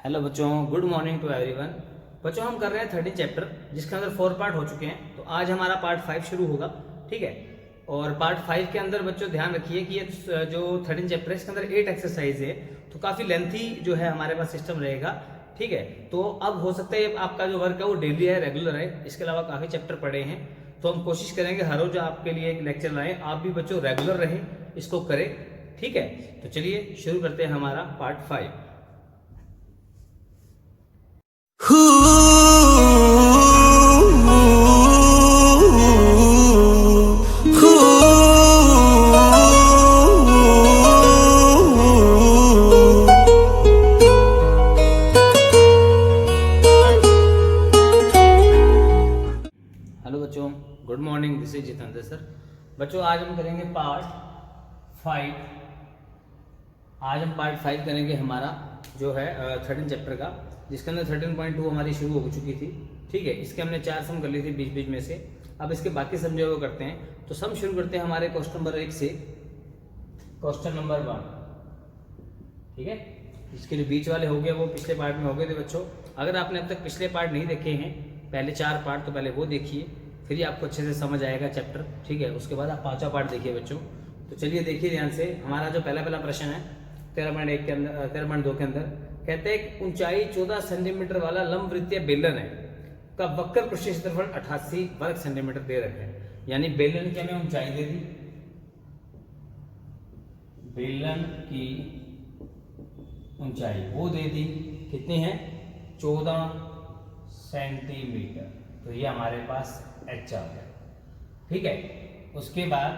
Hello बच्चों, good morning to everyone. बच्चों हम कर रहे हैं 13 चैप्टर जिसके अंदर 4 पार्ट हो चुके हैं। तो आज हमारा पार्ट 5 शुरू होगा, ठीक है। और पार्ट 5 के अंदर बच्चों ध्यान रखिए कि ये जो 13 चैप्टर है इसके अंदर 8 एक्सरसाइज है, तो काफ़ी लेंथी जो है हमारे पास सिस्टम रहेगा, ठीक है। तो अब हो सकता है आपका जो वर्क है वो डेली है, रेगुलर है। इसके अलावा काफ़ी चैप्टर पढ़े हैं, तो हम कोशिश करेंगे हर रोज आपके लिए एक लेक्चर लाएं। आप भी बच्चों रेगुलर रहें, इसको करें, ठीक है। तो चलिए शुरू करते हैं हमारा पार्ट 5। हेलो बच्चों, good morning, this is Jitendra sir. बच्चों आज हम करेंगे पार्ट 5। आज हम पार्ट 5 करेंगे हमारा जो है 13 चैप्टर का, जिसके अंदर 13.2 हमारी शुरू हो चुकी थी, ठीक है। इसके हमने 4 सम कर ली थी बीच बीच में से। अब इसके बाकी सम जो वो करते हैं। तो सम शुरू करते हैं हमारे क्वेश्चन नंबर 1 से, क्वेश्चन नंबर 1, ठीक है। इसके जो बीच वाले हो गए वो पिछले पार्ट में हो गए थे बच्चों। अगर आपने अब तक पिछले पार्ट नहीं देखे हैं, पहले 4 पार्ट, तो पहले वो देखिए, फिर ही आपको अच्छे से समझ आएगा चैप्टर, ठीक है। उसके बाद आप 5वां पार्ट देखिए बच्चों। तो चलिए देखिए ध्यान से। हमारा जो पहला प्रश्न है 13.1 के अंदर, 13.2 के अंदर कहते हैं ऊंचाई 14 सेंटीमीटर वाला लंबवृत्तीय बेलन है का वक्र पृष्ठीय क्षेत्रफल 88 वर्ग सेंटीमीटर दे रखे हैं। यानी बेलन की हमें ऊंचाई दे दी, बेलन की ऊंचाई वो दे दी, कितनी है 14 सेंटीमीटर। तो ये हमारे पास h आ गया, ठीक है। उसके बाद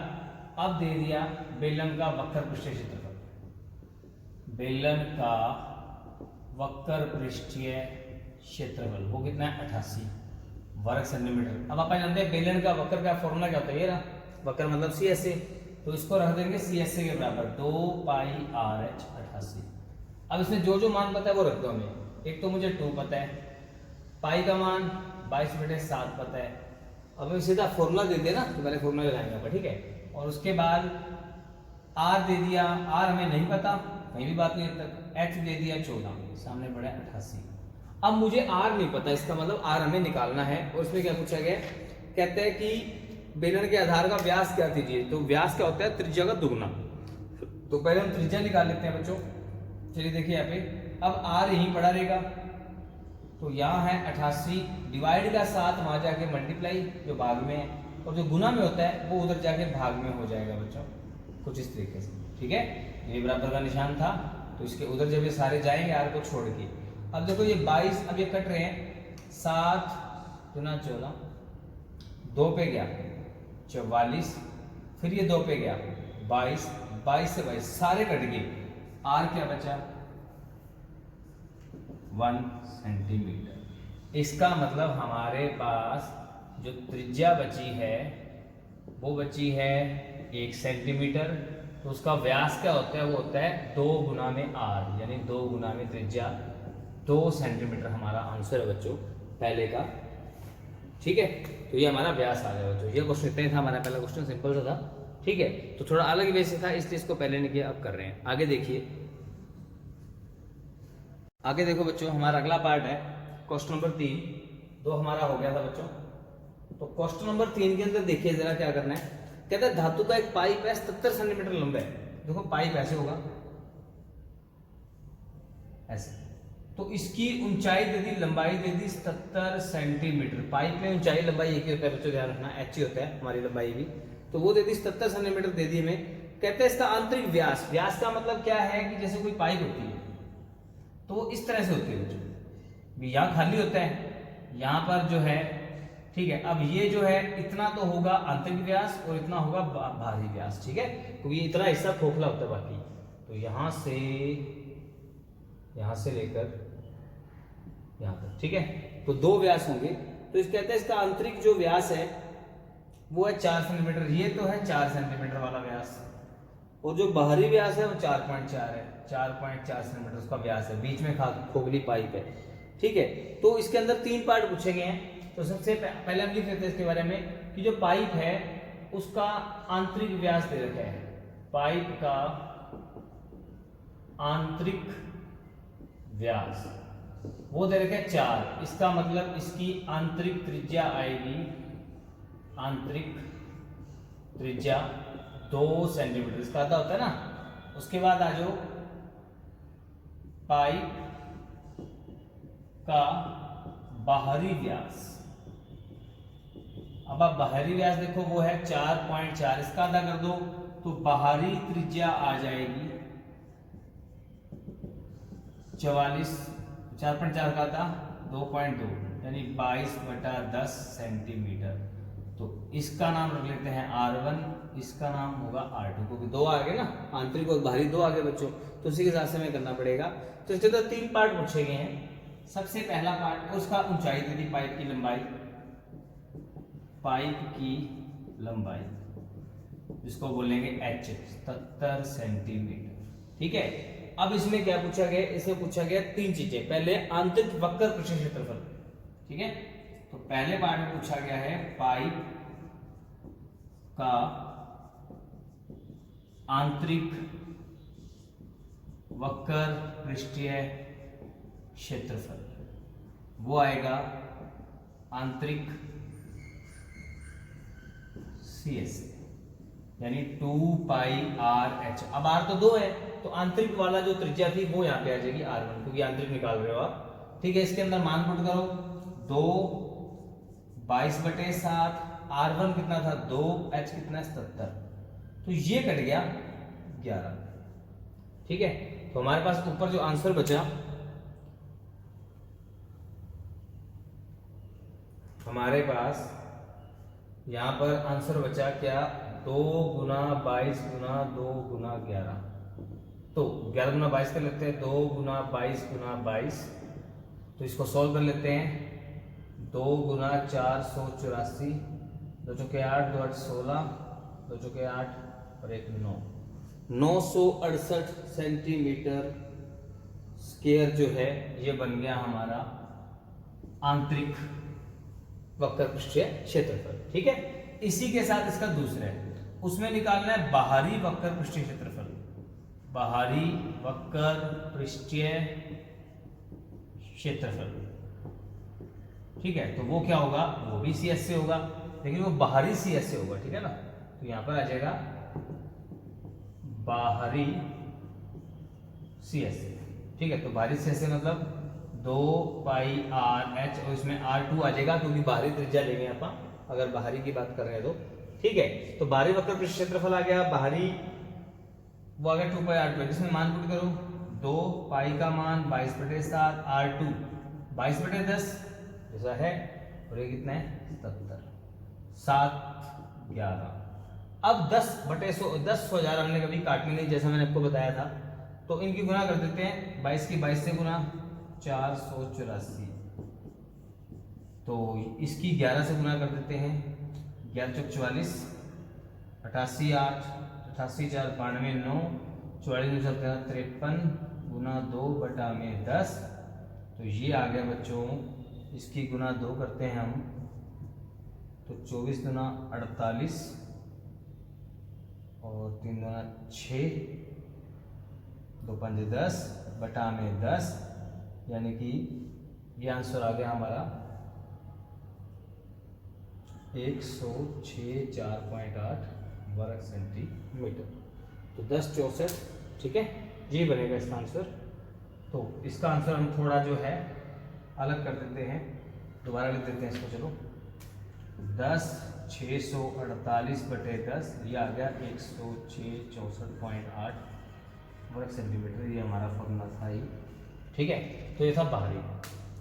अब दे दिया बेलन का वक्र पृष्ठीय क्षेत्रफल, बेलन का वक्र पृष्ठीय क्षेत्रफल वो कितना है 88 वर्ग सेंटीमीटर। अब आप जानते हैं बेलन का वक्र का फॉर्मूला क्या होता है, ये रहा वक्र मतलब सी एस ए। तो इसको रख देंगे सी एस ए के बराबर 2πRh 88। अब इसमें जो जो मान पता है वो रख दो हमें। एक तो मुझे 2 पता है, पाई का मान 22/7 पता है। अब हमें सीधा फॉर्मूला दे दिया ना, तो पहले फॉर्मूला लगाएंगे आप, ठीक है। और उसके बाद आर दे दिया, आर हमें नहीं पता, कहीं भी बात नहीं अब तक। एच दे दिया 14, सामने पड़ा 88। अब मुझे आर नहीं पता, इसका मतलब आर हमें निकालना है। और इसमें क्या पूछा गया, कहते हैं कि बेलन के आधार का व्यास क्या दीजिए। तो व्यास क्या होता है, त्रिज्या का दुगुना। तो पहले हम त्रिज्या निकाल लेते हैं बच्चों। चलिए देखिए यहाँ पे, अब आर यहीं पड़ा रहेगा, तो यहाँ है 88 डिवाइड का 7, वहां जाके मल्टीप्लाई जो भाग में है, और जो गुना में होता है वो उधर जाके भाग में हो जाएगा बच्चों, कुछ इस तरीके से, ठीक है। ये बराबर का निशान था, तो इसके उधर जब ये सारे जाएंगे आर को छोड़ के। अब देखो ये 22, अब ये कट रहे हैं, 7 गुना 14, 2 पे गया 44, फिर ये 2 पे गया 22, 22 से 22 सारे कट गए। आर क्या बचा 1 सेंटीमीटर। इसका मतलब हमारे पास जो त्रिज्या बची है वो बची है 1 सेंटीमीटर। तो उसका व्यास क्या होता है, वो होता है 2 गुना में आर, यानी 2 गुना में त्रिज्या 2 सेंटीमीटर हमारा आंसर है बच्चों पहले का, ठीक है। तो ये हमारा व्यास आ गया बच्चों। ये क्वेश्चन इतना ही था हमारा पहला क्वेश्चन, सिंपल सा था, ठीक है। तो थोड़ा अलग वे से था, इसलिए इसको पहले नहीं किया, अब कर रहे हैं। आगे देखिए, आगे देखो बच्चों, हमारा अगला पार्ट है क्वेश्चन नंबर 3। 2 हमारा हो गया था बच्चों। तो क्वेश्चन नंबर 3 के अंदर देखिए जरा क्या करना है। कहता है धातु का एक पाइप है 70 सेंटीमीटर लंबा है। देखो पाइप ऐसे होगा, ऐसे। तो इसकी ऊंचाई दे दी, लंबाई दे दी 70 सेंटीमीटर। पाइप में ऊंचाई लंबाई एक ही होता है बच्चों, ध्यान रखना, एच ही होता है हमारी लंबाई भी। तो वो दे दी 70 सेंटीमीटर दे दी हमें। कहते हैं इसका आंतरिक व्यास, व्यास का मतलब क्या है कि जैसे कोई पाइप होती है तो वो इस तरह से होती है बच्चों, यहाँ खाली होता है, यहाँ पर जो है, ठीक है। अब ये जो है इतना तो होगा आंतरिक व्यास और इतना होगा बाहरी व्यास, ठीक है। क्योंकि तो इतना हिस्सा खोखला होता है बाकी। तो यहाँ से लेकर यहाँ तक, ठीक है। तो 2 व्यास होंगे। तो इस कहते हैं इसका आंतरिक जो व्यास है वो है 4 सेंटीमीटर। ये तो है 4 सेंटीमीटर वाला व्यास, और जो बाहरी व्यास है वो 4.4 है, 4.4 सेंटीमीटर उसका व्यास है। बीच में खोखली पाइप है, ठीक है। तो इसके अंदर 3 पार्ट पूछे गए हैं। तो सबसे पहले हम लिख लेते हैं इसके बारे में कि जो पाइप है उसका आंतरिक व्यास दे रखा है। पाइप का आंतरिक व्यास वो दे रखे 4, इसका मतलब इसकी आंतरिक त्रिज्या आएगी, आंतरिक त्रिज्या 2 सेंटीमीटर, इसका आधा होता है ना। उसके बाद आ जाओ पाइप का बाहरी व्यास। अब आप बाहरी व्यास देखो वो है 4.4, इसका आधा कर दो तो बाहरी त्रिज्या आ जाएगी 44, 4.4 का था 2.2 यानी 22/10 सेंटीमीटर। तो इसका नाम रख लेते हैं R1, इसका नाम होगा R2, क्योंकि 2 आ गए ना, आंतरिक और बाहरी 2 आ गए बच्चों, तो उसी के हिसाब से हमें करना पड़ेगा। तो इसके तो 3 पार्ट पूछे गए हैं। सबसे पहला पार्ट, उसका ऊंचाई दी थी, पाइप की लंबाई, पाइप की लंबाई जिसको बोलेंगे H 77 सेंटीमीटर। ठीक है, अब इसमें क्या पूछा गया, इसमें पूछा गया 3 चीजें। पहले आंतरिक वक्र पृष्ठ क्षेत्रफल, ठीक है, तो पहले पार्ट में पूछा गया है पाइप का आंतरिक वक्र पृष्ठीय क्षेत्रफल, वो आएगा आंतरिक CS यानी 2πRH। अब R तो 2 है, तो आंतरिक वाला जो त्रिज्या थी वो यहाँ पे आ जाएगी R1, क्योंकि आंतरिक निकाल रहे हो आप। ठीक है, इसके अंदर मान पुट करो, 2 22/7, R1 कितना था 2, H कितना 77, तो ये कट गया 11। ठीक है, तो हमारे पास ऊपर जो आंसर बचा, हमारे पास यहां पर आंसर बचा क्या, 2 × 22 × 2 × 11, तो 11 × 22 कर लेते हैं, 2 × 22 × 22, तो इसको सॉल्व कर लेते हैं। 2 × 484, 2 चौके 8, 2 8 16, 2 चौके 8 और 1 9, 968 सेंटीमीटर स्क्वायर जो है ये बन गया हमारा आंतरिक वक्र पृष्ठीय क्षेत्रफल। ठीक है, इसी के साथ इसका दूसरा है, उसमें निकालना है बाहरी वक्र पृष्ठीय क्षेत्रफल, बाहरी वक्र पृष्ठीय क्षेत्रफल। ठीक है, तो वो क्या होगा, वो भी CS से होगा, लेकिन वो बाहरी CS से होगा। ठीक है ना, तो यहां पर आ जाएगा बाहरी CS। ठीक है, तो बाहरी CS से मतलब 2πRH, और इसमें R2 आ जाएगा क्योंकि बाहरी त्रिज्या लेंगे अपन, अगर बाहरी की बात कर रहे हैं तो। ठीक है, तो बाहरी वक्र पृष्ठ क्षेत्रफल आ गया, बाहरी वो आ गया 2πR2, जिसमें मान पुट करो, 2 पाई का मान 22/7, R2 22/10 जैसा है, और ये कितना है 77, 7 11। अब 10/1000 हमने कभी काटनी नहीं, जैसा मैंने आपको बताया था, तो इनकी गुना कर देते हैं, 22 की 22 से गुना 484, तो इसकी 11 से गुना कर देते हैं, 11 चौक 44, 88 8, 88 4 92 9, 44 53 गुना 2/10, तो ये आ गया बच्चों, इसकी गुना 2 करते हैं हम, तो 24 दूना 48 और 3 दूना 6, 2 5 10/10, यानी कि ये आंसर आ गया हमारा 106.4.8 वर्ग सेंटीमीटर, तो 1064। ठीक है, ये बनेगा इसका आंसर। तो इसका आंसर हम थोड़ा जो है अलग कर देते हैं, दोबारा लिख देते हैं इसको, चलो 10/648/10, ये आ गया 106.64.8 वर्ग सेंटीमीटर, ये हमारा फॉर्मूला था ही। ठीक है, तो ये था बाहरी।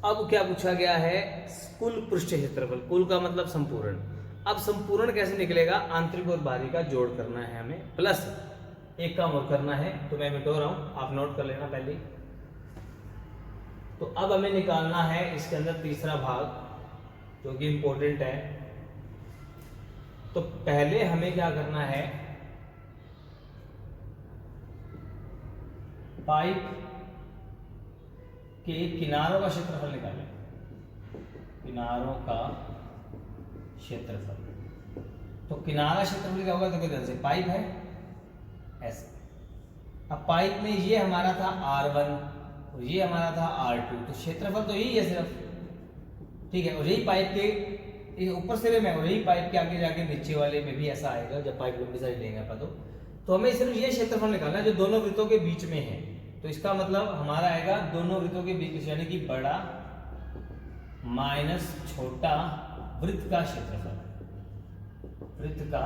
अब क्या पूछा गया है, कुल पृष्ठ क्षेत्रफल, कुल का मतलब संपूर्ण। अब संपूर्ण कैसे निकलेगा, आंतरिक और बाहरी का जोड़ करना है हमें, प्लस एक काम और करना है, तो मैं मिटो रहा हूं, आप नोट कर लेना पहले। तो अब हमें निकालना है इसके अंदर तीसरा भाग जो कि इंपॉर्टेंट है। तो पहले हमें क्या करना है, पाइप के किनारों का क्षेत्रफल निकालें, किनारों का क्षेत्रफल। तो किनारा क्षेत्रफल क्या होगा, देखो ध्यान से, पाइप है ऐसे, अब पाइप में ये हमारा था R1, और ये हमारा था R2। तो क्षेत्रफल तो यही है सिर्फ, ठीक है। और यही पाइप के ऊपर से मैं, और यही पाइप के आगे जाके नीचे वाले में भी ऐसा आएगा जब पाइप लंबी साइड लेंगे अपन। तो हमें सिर्फ ये क्षेत्रफल निकालना है जो दोनों वृत्तों के बीच में है। तो इसका मतलब हमारा आएगा दोनों वृत्तों के बीच, यानी कि बड़ा माइनस छोटा वृत्त का क्षेत्रफल, वृत्त का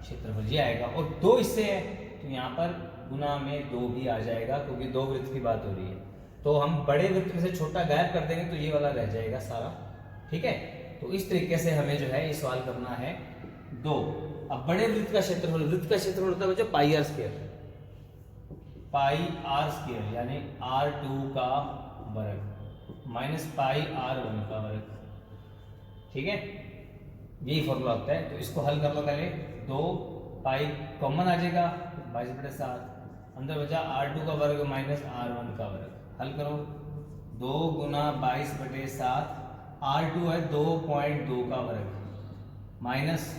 क्षेत्रफल ये आएगा। और 2 इससे है तो यहाँ पर गुना में 2 भी आ जाएगा, क्योंकि 2 वृत्त की बात हो रही है। तो हम बड़े वृत्त में से छोटा गायब कर देंगे तो ये वाला रह जाएगा सारा, ठीक है। तो इस तरीके से हमें जो है ये सवाल करना है 2। अब बड़े वृत्त का क्षेत्रफल, वृत्त का क्षेत्रफल होता है बच्चों pi R square, pi R square यानी R2 का वर्ग माइनस पाई R1 का वर्ग, ठीक है। यही फॉर्मूला होता है। तो इसको हल कर लो पहले। 2 पाई कॉमन आ जाएगा 22/7, अंदर बचा R2 का वर्ग माइनस R1 का वर्ग। हल करो, 2 गुना 22/7, R2 है 2.2 का वर्ग माइनस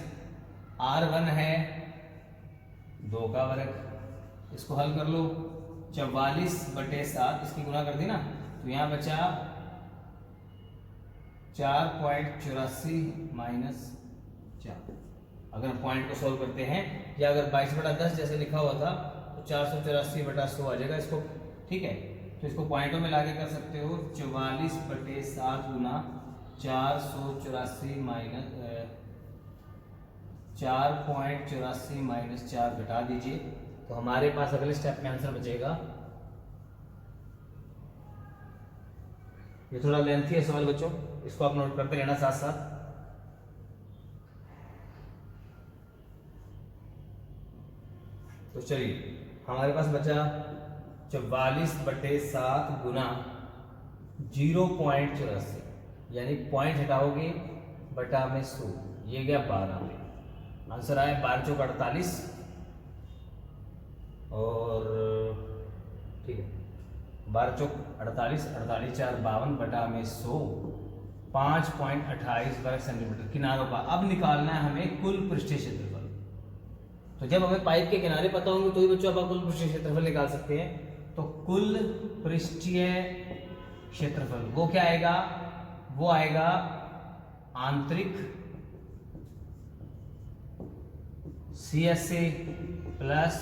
R1 है 2 का वर्ग। इसको हल कर लो, 44/7 इसकी गुना कर दी ना, तो यहाँ बचा 4.84 माइनस 4। अगर हम पॉइंट को सोल्व करते हैं, या अगर 22/10 जैसे लिखा हुआ था तो 484/100 आ जाएगा इसको, ठीक है। तो इसको पॉइंटों में लाके कर सकते हो, 44/7 गुना 484 माइनस 4.84 माइनस 4 घटा दीजिए, तो हमारे पास अगले स्टेप में आंसर बचेगा। ये थोड़ा लेंथी है सवाल बच्चों, इसको आप नोट करते रहना साथ साथ। तो चलिए हमारे पास बचा 44/7 गुना 0.84, यानी पॉइंट हटाओगे बटा में 100, ये गया 12 में। आंसर आया 12 चौक 48 और ठीक है 12 चौक 48, 48 4 52 बटा में 100, 5.28 वर्ग सेंटीमीटर किनारों का। अब निकालना है हमें कुल पृष्ठीय क्षेत्रफल। तो जब हमें पाइप के किनारे पता होंगे तो ही बच्चों आप कुल पृष्ठीय क्षेत्रफल निकाल सकते हैं। तो कुल पृष्ठीय क्षेत्रफल वो क्या आएगा, वो आएगा आंतरिक CSA प्लस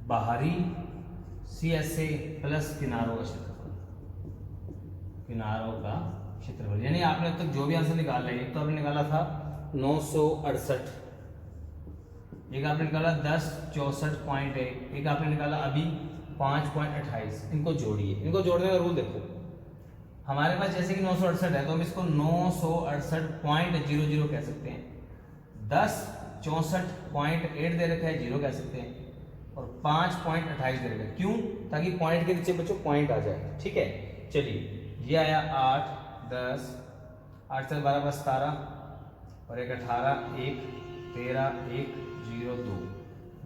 बाहरी CSA प्लस किनारों का क्षेत्रफल, किनारों का क्षेत्रफल। यानी आपने अब तक जो भी आंसर निकाला है, एक तो आपने निकाला था 968, एक आपने निकाला 1064.1, एक आपने निकाला अभी 5.28। इनको जोड़िए, इनको जोड़ने का रूल देखो। हमारे पास जैसे कि 968 है तो हम इसको 968.00 कह सकते हैं, 1064.8 दे रखा है 0 कह सकते हैं, और 5.28 दे रखा है। क्यों? ताकि पॉइंट के नीचे बच्चों पॉइंट आ जाए, ठीक है। चलिए ये आया 8 10 8 से 12 + 17 और 1 18 1 13 1 0 2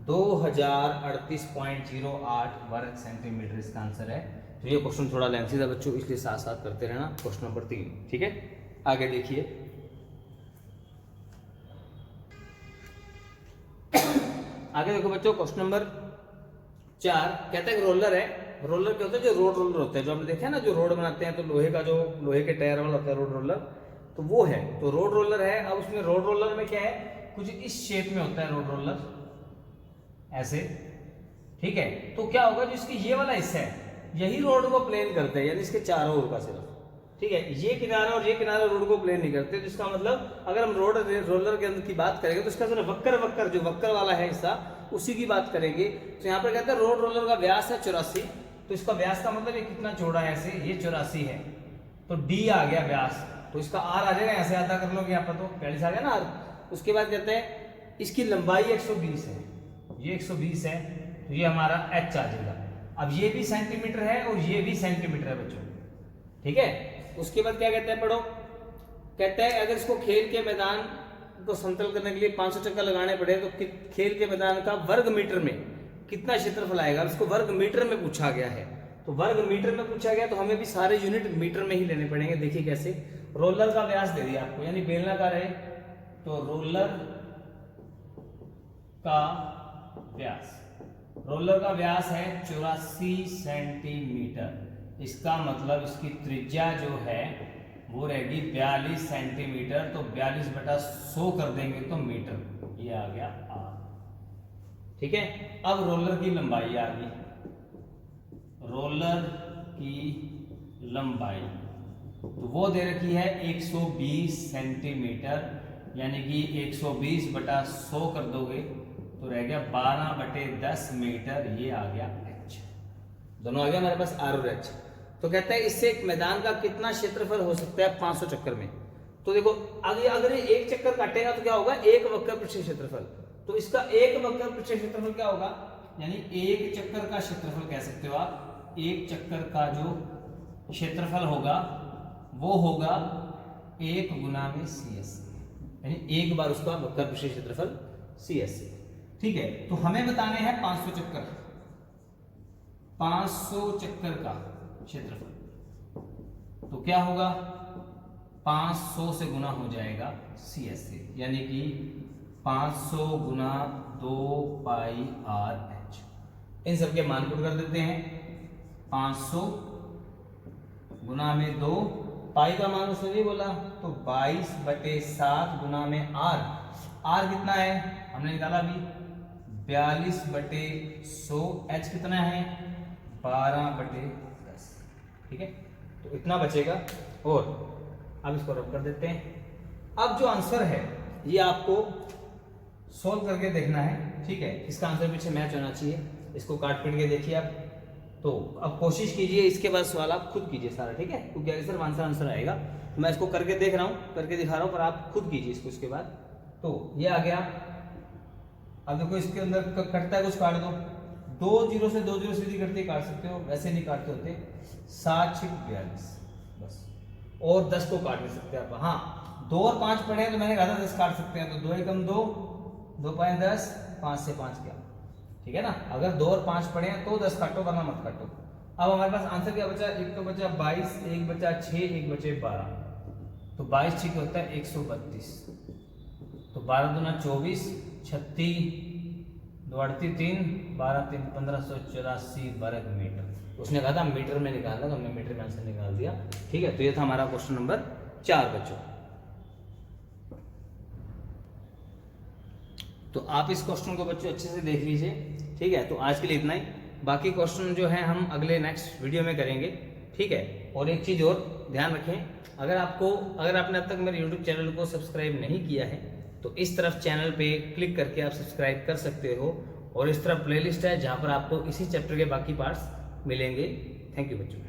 2038.08 वर्ग सेंटीमीटर इसका आंसर है। तो ये क्वेश्चन थोड़ा लेंथी था बच्चों, इसलिए साथ साथ करते रहना। क्वेश्चन नंबर 3, ठीक है। आगे देखिए, आगे देखो बच्चों, क्वेश्चन नंबर 4 कहता है रोलर है। रोलर क्या होता है? जो रोड रोलर होता है, जो आपने देखा है ना, जो रोड बनाते हैं तो लोहे का, जो लोहे के टायर वाला होता है रोड रोलर, तो वो है। तो रोड रोलर है। अब उसमें रोड रोलर में क्या है, कुछ इस शेप में होता है रोड रोलर, ऐसे, ठीक है। तो क्या होगा, जो इसकी ये वाला हिस्सा है यही रोड को प्लेन करते हैं, यानी इसके चारों ओर का सिर्फ, ठीक है। ये किनारा और ये किनारा रोड को प्लेन नहीं करते। तो इसका मतलब अगर हम रोड रोलर के अंदर की बात करेंगे तो इसका जो वक्र जो वक्र वाला है हिस्सा, उसी की बात करेंगे। तो यहाँ पर कहते हैं रोड रोलर का व्यास है 84। तो इसका व्यास का मतलब ये कितना चौड़ा है, ऐसे ये 84 है, तो D आ गया व्यास। तो इसका R आ जाएगा, ऐसे आधा कर लोगे आप, तो 42 आ गया ना R। उसके बाद कहते हैं इसकी लंबाई 120 है, ये 120 है, तो ये हमारा H आ जाएगा। अब ये भी सेंटीमीटर है और ये भी सेंटीमीटर है बच्चों, ठीक है। उसके बाद क्या कहते हैं, पढ़ो। कहते हैं अगर इसको खेल के मैदान को समतल करने के लिए 500 चक्कर लगाने पड़े तो खेल के मैदान का वर्ग मीटर में कितना क्षेत्रफल आएगा। इसको वर्ग मीटर में पूछा गया है। तो वर्ग मीटर में पूछा गया तो हमें भी सारे यूनिट मीटर में ही लेने पड़ेंगे। देखिए कैसे, रोलर का व्यास दे दिया आपको, यानी बेलनाकार है, तो रोलर का व्यास, रोलर का व्यास है 84 सेंटीमीटर। इसका मतलब इसकी त्रिज्या जो है वो रहेगी 42 सेंटीमीटर। तो 42/100 कर देंगे तो मीटर, ये आ गया आर। ठीक है, अब रोलर की लंबाई आ गई। रोलर की लंबाई तो वो दे रखी है 120 सेंटीमीटर, यानी कि 120/100 कर दोगे तो रह गया 12/10 मीटर, ये आ गया एच। दोनों आ गया हमारे पास आर और एच। तो कहता है इससे एक मैदान का कितना क्षेत्रफल हो सकता है 500 चक्कर में। तो देखो अगर ये एक चक्कर काटेगा तो क्या होगा, 1 वक्र प्रति क्षेत्रफल। तो इसका 1 वक्र प्रति क्षेत्रफल क्या होगा, यानी एक चक्कर का क्षेत्रफल कह सकते हो आप। एक चक्कर का जो क्षेत्रफल होगा वो होगा 1 गुना में CS, यानी एक बार उसका वक्र प्रति क्षेत्रफल CS। ठीक है, तो हमें बताने हैं 500 चक्कर, 500 चक्कर का क्षेत्रफल। तो क्या होगा, 500 से गुना हो जाएगा CS से, यानी कि 500 गुना 2 पाई RH। इन सब के मान पुट कर देते हैं। 500 गुना में 2, पाई का मान उसने नहीं बोला तो 22/7 गुना में R। R कितना है हमने निकाला अभी, 42/100। H कितना है 12/10। ठीक है, तो इतना बचेगा। और अब इसको रब कर देते हैं। अब जो आंसर है ये आपको सोल्व करके देखना है। ठीक है, इसका आंसर पीछे मैच होना चाहिए। इसको काट पीट के देखिए आप। तो अब कोशिश कीजिए, इसके बाद सवाल आप खुद कीजिए सारा। ठीक है, क्योंकि अगर सिर्फ आंसर आएगा तो मैं इसको करके देख रहा हूँ, करके दिखा रहा हूँ, पर आप खुद कीजिए इसको। इसके बाद तो ये आ गया। अब देखो इसके अंदर कटता है, कुछ काट दो। 2 0 से 2 0 सीधी करते काट सकते हो, वैसे नहीं काटते होते। 7 6 42 बस। और 10 को काट नहीं सकते आप। हाँ, 2 और 5 पड़े हैं तो मैंने कहा था 10 काट सकते हैं। तो 2 एकम 2, 2 5 10, 5 से 5 क्या। ठीक है ना, अगर 2 और 5 पड़े हैं तो 10 काटो, वरना मत काटो। अब हमारे पास आंसर क्या बचा, एक तो बचा 22, एक बचा 6, एक बचे 12। तो 22 6 होता है 132। तो 12 दूना 24, 36 2 38 3, 12 3 1584 वर्ग मीटर। उसने कहा था मीटर में निकालना, तो हमने मीटर में आंसर निकाल दिया। ठीक है, तो ये था हमारा क्वेश्चन नंबर 4 बच्चों। तो आप इस क्वेश्चन को बच्चों अच्छे से देख लीजिए। ठीक है, तो आज के लिए इतना ही। बाकी क्वेश्चन जो है हम अगले नेक्स्ट वीडियो में करेंगे। ठीक है, और एक चीज़ और ध्यान रखें, अगर आपने अब तक मेरे YouTube चैनल को सब्सक्राइब नहीं किया है तो इस तरफ चैनल पे क्लिक करके आप सब्सक्राइब कर सकते हो। और इस तरफ प्लेलिस्ट है जहाँ पर आपको इसी चैप्टर के बाकी पार्ट्स मिलेंगे। थैंक यू बच्चों।